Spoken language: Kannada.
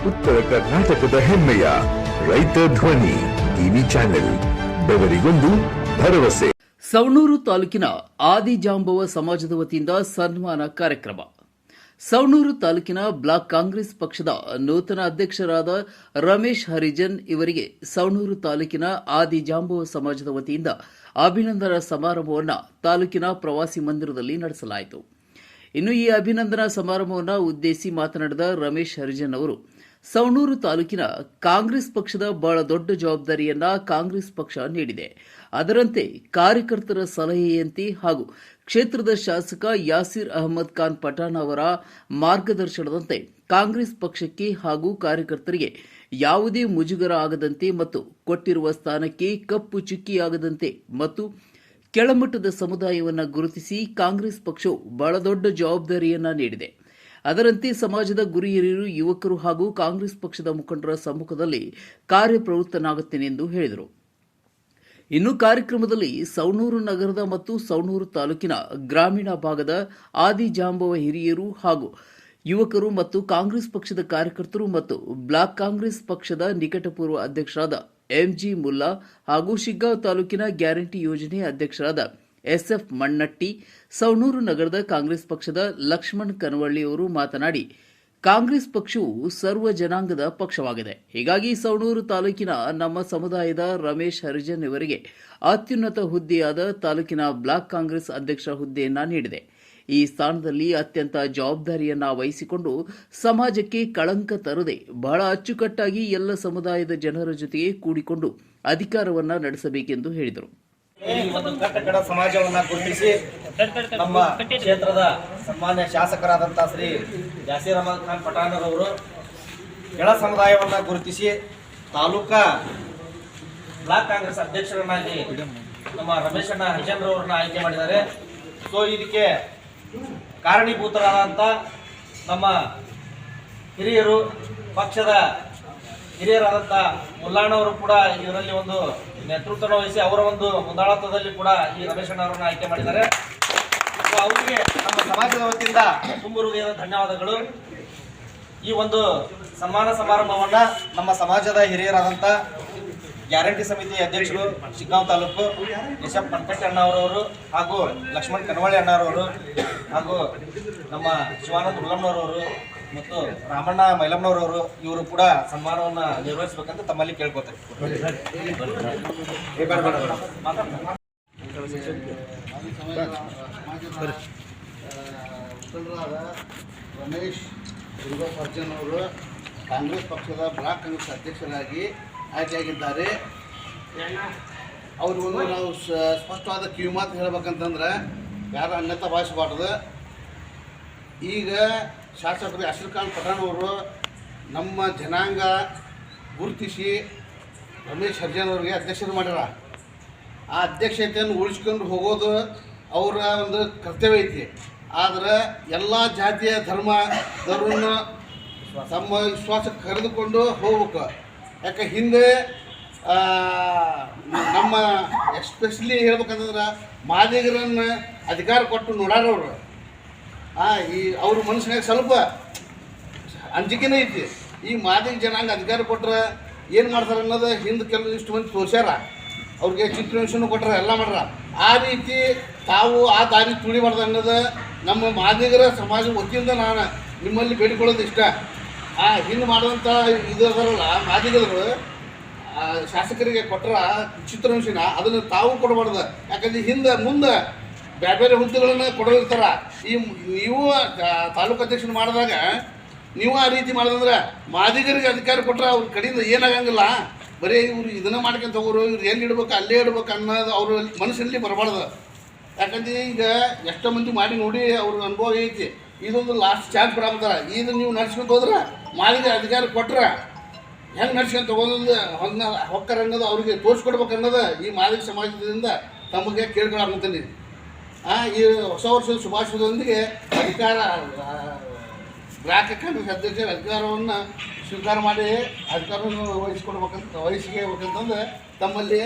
ಉತ್ತರ ಕರ್ನಾಟಕದ ಹೆಮ್ಮೆಯ ರೈತ ಧ್ವನಿ ಟಿವಿ ಚಾನೆಲ್, ಬೆವರಿಗೊಂದು ಭರವಸೆ. ಸವಣೂರು ತಾಲೂಕಿನ ಆದಿಜಾಂಬವ ಸಮಾಜದ ವತಿಯಿಂದ ಸನ್ಮಾನ ಕಾರ್ಯಕ್ರಮ. ಸವಣೂರು ತಾಲೂಕಿನ ಬ್ಲಾಕ್ ಕಾಂಗ್ರೆಸ್ ಪಕ್ಷದ ನೂತನ ಅಧ್ಯಕ್ಷರಾದ ರಮೇಶ್ ಹರಿಜನ್ ಇವರಿಗೆ ಸವಣೂರು ತಾಲೂಕಿನ ಆದಿಜಾಂಬವ ಸಮಾಜದ ವತಿಯಿಂದ ಅಭಿನಂದನಾ ಸಮಾರಂಭವನ್ನು ತಾಲೂಕಿನ ಪ್ರವಾಸಿ ಮಂದಿರದಲ್ಲಿ ನಡೆಸಲಾಯಿತು. ಇನ್ನು ಈ ಅಭಿನಂದನಾ ಸಮಾರಂಭವನ್ನು ಉದ್ದೇಶಿಸಿ ಮಾತನಾಡಿದ ರಮೇಶ್ ಹರಿಜನ್ ಅವರು, ಸವಣೂರು ತಾಲೂಕಿನ ಕಾಂಗ್ರೆಸ್ ಪಕ್ಷದ ಬಹಳ ದೊಡ್ಡ ಜವಾಬ್ದಾರಿಯನ್ನ ಕಾಂಗ್ರೆಸ್ ಪಕ್ಷ ನೀಡಿದೆ. ಅದರಂತೆ ಕಾರ್ಯಕರ್ತರ ಸಲಹೆಯಂತೆ ಹಾಗೂ ಕ್ಷೇತ್ರದ ಶಾಸಕ ಯಾಸಿರ್ ಅಹಮದ್ ಖಾನ್ ಪಠಾಣ್ ಅವರ ಮಾರ್ಗದರ್ಶನದಂತೆ ಕಾಂಗ್ರೆಸ್ ಪಕ್ಷಕ್ಕೆ ಹಾಗೂ ಕಾರ್ಯಕರ್ತರಿಗೆ ಯಾವುದೇ ಮುಜುಗರ ಆಗದಂತೆ ಮತ್ತು ಕೊಟ್ಟಿರುವ ಸ್ಥಾನಕ್ಕೆ ಕಪ್ಪು ಚುಕ್ಕಿಯಾಗದಂತೆ ಮತ್ತು ಕೆಳಮಟ್ಟದ ಸಮುದಾಯವನ್ನು ಗುರುತಿಸಿ ಕಾಂಗ್ರೆಸ್ ಪಕ್ಷವು ಬಹಳ ದೊಡ್ಡ ಜವಾಬ್ದಾರಿಯನ್ನ ನೀಡಿದೆ. ಅದರಂತೆ ಸಮಾಜದ ಗುರಿ ಹಿರಿಯರು, ಯುವಕರು ಹಾಗೂ ಕಾಂಗ್ರೆಸ್ ಪಕ್ಷದ ಮುಖಂಡರ ಸಮ್ಮುಖದಲ್ಲಿ ಕಾರ್ಯಪ್ರವೃತ್ತನಾಗುತ್ತೇನೆ ಎಂದು ಹೇಳಿದರು. ಇನ್ನು ಕಾರ್ಯಕ್ರಮದಲ್ಲಿ ಸವಣೂರು ನಗರದ ಮತ್ತು ಸವಣೂರು ತಾಲೂಕಿನ ಗ್ರಾಮೀಣ ಭಾಗದ ಆದಿಜಾಂಬವ ಹಿರಿಯರು ಹಾಗೂ ಯುವಕರು ಮತ್ತು ಕಾಂಗ್ರೆಸ್ ಪಕ್ಷದ ಕಾರ್ಯಕರ್ತರು ಮತ್ತು ಬ್ಲಾಕ್ ಕಾಂಗ್ರೆಸ್ ಪಕ್ಷದ ನಿಕಟಪೂರ್ವ ಅಧ್ಯಕ್ಷರಾದ ಎಂಜಿ ಮುಲ್ಲಾ ಹಾಗೂ ಶಿಗ್ಗಾಂವ್ ತಾಲೂಕಿನ ಗ್ಯಾರಂಟಿ ಯೋಜನೆ ಅಧ್ಯಕ್ಷರಾದ ಎಸ್ಎಫ್ ಮಣ್ಣಟ್ಟಿ, ಸವಣೂರು ನಗರದ ಕಾಂಗ್ರೆಸ್ ಪಕ್ಷದ ಲಕ್ಷ್ಮಣ್ ಕನವಳ್ಳಿ ಅವರು ಮಾತನಾಡಿ, ಕಾಂಗ್ರೆಸ್ ಪಕ್ಷವು ಸರ್ವ ಜನಾಂಗದ ಪಕ್ಷವಾಗಿದೆ. ಹೀಗಾಗಿ ಸವಣೂರು ತಾಲೂಕಿನ ನಮ್ಮ ಸಮುದಾಯದ ರಮೇಶ್ ಹರಿಜನ್ ಇವರಿಗೆ ಅತ್ಯುನ್ನತ ಹುದ್ದೆಯಾದ ತಾಲೂಕಿನ ಬ್ಲಾಕ್ ಕಾಂಗ್ರೆಸ್ ಅಧ್ಯಕ್ಷ ಹುದ್ದೆಯನ್ನ ನೀಡಿದೆ. ಈ ಸ್ಥಾನದಲ್ಲಿ ಅತ್ಯಂತ ಜವಾಬ್ದಾರಿಯನ್ನ ವಹಿಸಿಕೊಂಡು ಸಮಾಜಕ್ಕೆ ಕಳಂಕ ತರದೆ ಬಹಳ ಅಚ್ಚುಕಟ್ಟಾಗಿ ಎಲ್ಲ ಸಮುದಾಯದ ಜನರ ಜೊತೆಗೆ ಕೂಡಿಕೊಂಡು ಅಧಿಕಾರವನ್ನ ನಡೆಸಬೇಕೆಂದು ಹೇಳಿದರು. ಒಂದು ಕಟ್ಟಕಡ ಸಮಾಜವನ್ನ ಗುರುತಿಸಿ ನಮ್ಮ ಕ್ಷೇತ್ರದ ಸನ್ಮಾನ್ಯ ಶಾಸಕರಾದಂತಹ ಶ್ರೀ ಯಾಸೀರ್ ಅಹಮದ್ ಖಾನ್ ಪಠಾಣ್ ಅವರು ಕೆಳ ಸಮುದಾಯವನ್ನ ಗುರುತಿಸಿ ತಾಲೂಕಾ ಬ್ಲಾಕ್ ಕಾಂಗ್ರೆಸ್ ಅಧ್ಯಕ್ಷರನ್ನಾಗಿ ನಮ್ಮ ರಮೇಶ್ ಹರಿಜನ್ ಅವರನ್ನ ಆಯ್ಕೆ ಮಾಡಿದ್ದಾರೆ. ಸೊ ಇದಕ್ಕೆ ಕಾರಣೀಭೂತರಾದಂಥ ನಮ್ಮ ಹಿರಿಯರು, ಪಕ್ಷದ ಹಿರಿಯರಾದಂಥ ಮುಲ್ಲಾಣ್ಣವರು ಕೂಡ ಇದರಲ್ಲಿ ಒಂದು ನೇತೃತ್ವ ವಹಿಸಿ ಅವರ ಒಂದು ಮುಂದಾಳತ್ವದಲ್ಲಿ ಕೂಡ ಈ ರಮೇಶ್ ಅವರನ್ನು ಆಯ್ಕೆ ಮಾಡಿದ್ದಾರೆ. ಅವರಿಗೆ ನಮ್ಮ ಸಮಾಜದ ವತಿಯಿಂದ ತುಂಬ ಹೃದಯದ ಧನ್ಯವಾದಗಳು. ಈ ಒಂದು ಸನ್ಮಾನ ಸಮಾರಂಭವನ್ನ ನಮ್ಮ ಸಮಾಜದ ಹಿರಿಯರಾದಂಥ ಗ್ಯಾರಂಟಿ ಸಮಿತಿ ಅಧ್ಯಕ್ಷರು ಶಿಗ್ಗಾಂವ್ ತಾಲೂಕು ಎಸ್ಎಫ್ ಮಣ್ಣಟ್ಟಿ ಅಣ್ಣವರವರು ಹಾಗೂ ಲಕ್ಷ್ಮಣ್ ಕನವಳ್ಳಿ ಅಣ್ಣವರವರು ಹಾಗೂ ನಮ್ಮ ಶಿವಾನಂದ ಹುಲ್ಲಮ್ಮನವರವರು ಮತ್ತು ರಾಮಣ್ಣ ಮೈಲಮ್ಮನವರವರು ಇವರು ಕೂಡ ಸನ್ಮಾನವನ್ನು ನಿರ್ವಹಿಸಬೇಕಂತ ತಮ್ಮಲ್ಲಿ ಕೇಳ್ಕೊತಾರೆ. ಮುಖಂಡರಾದ ರಮೇಶ್ ಹರಿಜನ್ ಅವರು ಕಾಂಗ್ರೆಸ್ ಪಕ್ಷದ ಬ್ಲಾಕ್ ಕಾಂಗ್ರೆಸ್ ಅಧ್ಯಕ್ಷರಾಗಿ ಆಯ್ಕೆಯಾಗಿದ್ದಾರೆ. ಅವ್ರಿಗೊಂದು ನಾವು ಸ್ಪಷ್ಟವಾದ ಕಿವಿಮಾತು ಹೇಳ್ಬೇಕಂತಂದ್ರೆ ಯಾರು ಅನ್ಯತಾ ಭಾವಿಸಬಾರ್ದು. ಈಗ ಶಾಸಕರು ಯಾಸೀರ್ ಖಾನ್ ಪಠಾಣ್ ಅವರು ನಮ್ಮ ಜನಾಂಗ ಗುರುತಿಸಿ ರಮೇಶ್ ಹರಿಜನ್ ಅವರಿಗೆ ಅಧ್ಯಕ್ಷರು ಮಾಡ್ಯಾರ. ಆ ಅಧ್ಯಕ್ಷತೆಯನ್ನು ಉಳಿಸ್ಕೊಂಡು ಹೋಗೋದು ಅವರ ಒಂದು ಕರ್ತವ್ಯ ಐತಿ. ಆದರೆ ಎಲ್ಲ ಜಾತಿಯ ಧರ್ಮದವ್ರನ್ನು ತಮ್ಮ ವಿಶ್ವಾಸಕ್ಕೆ ಕರೆದುಕೊಂಡು ಹೋಗ್ಬೇಕು. ಯಾಕೆ ಹಿಂದೆ ನಮ್ಮ ಎಸ್ಪೆಷಲಿ ಹೇಳ್ಬೇಕಂತಂದ್ರೆ ಮಾದಿಗರನ್ನು ಅಧಿಕಾರ ಕೊಟ್ಟು ನೋಡಾರವ್ರು. ಈ ಅವ್ರ ಮನಸ್ಸಿನಾಗ ಸ್ವಲ್ಪ ಅಂಜಿಕೆನೇ ಐತಿ. ಈ ಮಾದಿಗ ಜನಾಂಗ ಅಧಿಕಾರ ಕೊಟ್ರೆ ಏನು ಮಾಡ್ತಾರೆ ಅನ್ನೋದು ಹಿಂದೆ ಕೆಲವಿಷ್ಟು ಮಂದಿ ತೋರ್ಸ್ಯಾರ. ಅವ್ರಿಗೆ ಚಿತ್ರಹಿಂಸೆನೂ ಕೊಟ್ಟಾರ, ಎಲ್ಲ ಮಾಡ್ಯಾರ. ಆ ರೀತಿ ತಾವು ಆ ದಾರಿ ತುಳಿಬಾರ್ದು ಅನ್ನೋದು ನಮ್ಮ ಮಾದಿಗರ ಸಮಾಜ ವತಿಯಿಂದ ನಾನು ನಿಮ್ಮಲ್ಲಿ ಬೇಡಿಕೊಳ್ಳೋದು ಇಷ್ಟ. ಹಿಂದೆ ಮಾಡುವಂಥ ಇದು ಅದರಲ್ಲ ಮಾದಿಗರು ಶಾಸಕರಿಗೆ ಕೊಟ್ಟರ ಚಿತ್ರಹಿಂಸೆನ ಅದನ್ನು ತಾವು ಕೊಡಬಾರ್ದು. ಯಾಕಂದ್ರೆ ಹಿಂದೆ ಮುಂದೆ ಬೇರೆ ಬೇರೆ ಹುದ್ದೆಗಳನ್ನು ಕೊಡೋದಿರ್ತಾರ. ನೀವು ತಾಲೂಕು ಅಧ್ಯಕ್ಷರು ಮಾಡಿದಾಗ ನೀವು ಆ ರೀತಿ ಮಾಡೋದಂದ್ರೆ ಮಾದಿಗರಿಗೆ ಅಧಿಕಾರ ಕೊಟ್ಟರೆ ಅವ್ರ ಕಡೆಯಿಂದ ಏನಾಗಂಗಿಲ್ಲ. ಬರೀ ಇವ್ರು ಇದನ್ನು ಮಾಡ್ಕೊಂತ ಹೋಗೋರು, ಇವ್ರು ಎಲ್ಲಿ ಇಡ್ಬೇಕು ಅಲ್ಲೇ ಇಡ್ಬೇಕು ಅನ್ನೋದು ಅವ್ರ ಮನಸ್ಸಲ್ಲಿ ಬರಬಾರ್ದು. ಯಾಕಂದ್ರೆ ಈಗ ಎಷ್ಟೋ ಮಂದಿ ಮಾಡಿ ನೋಡಿ ಅವ್ರ ಅನುಭವ ಐತಿ. ಇದೊಂದು ಲಾಸ್ಟ್ ಚಾನ್ಸ್ ಬರಾಮತ್ತಾರ. ಇದು ನೀವು ನಡ್ಸ್ಕೊಂತ ಹೋದ್ರೆ ಮಾದಿಗ ಅಧಿಕಾರ ಕೊಟ್ರೆ ಹೆಂಗೆ ನಡ್ಸ್ಕೊಂತ ಹೋಗೋದು ಹೊಕ್ಕರ ಅನ್ನೋದು ಅವ್ರಿಗೆ ತೋರಿಸ್ಕೊಡ್ಬೇಕು ಅನ್ನೋದು ಈ ಮಾದಿಗ ಸಮಾಜದಿಂದ ತಮಗೆ ಕೇಳ್ಕೊಳಂತೀನಿ. ಈ ಹೊಸ ವರ್ಷದ ಶುಭಾಶಯದೊಂದಿಗೆ ಅಧಿಕಾರ ಬ್ಲಾಕ್ ಕಾಂಗ್ರೆಸ್ ಅಧ್ಯಕ್ಷರ ಅಧಿಕಾರವನ್ನು ಸ್ವೀಕಾರ ಮಾಡಿ ಅಧಿಕಾರವನ್ನು ವಹಿಸ್ಕೊಡ್ಬೇಕಂತಂದ್ರೆ ತಮ್ಮಲ್ಲಿ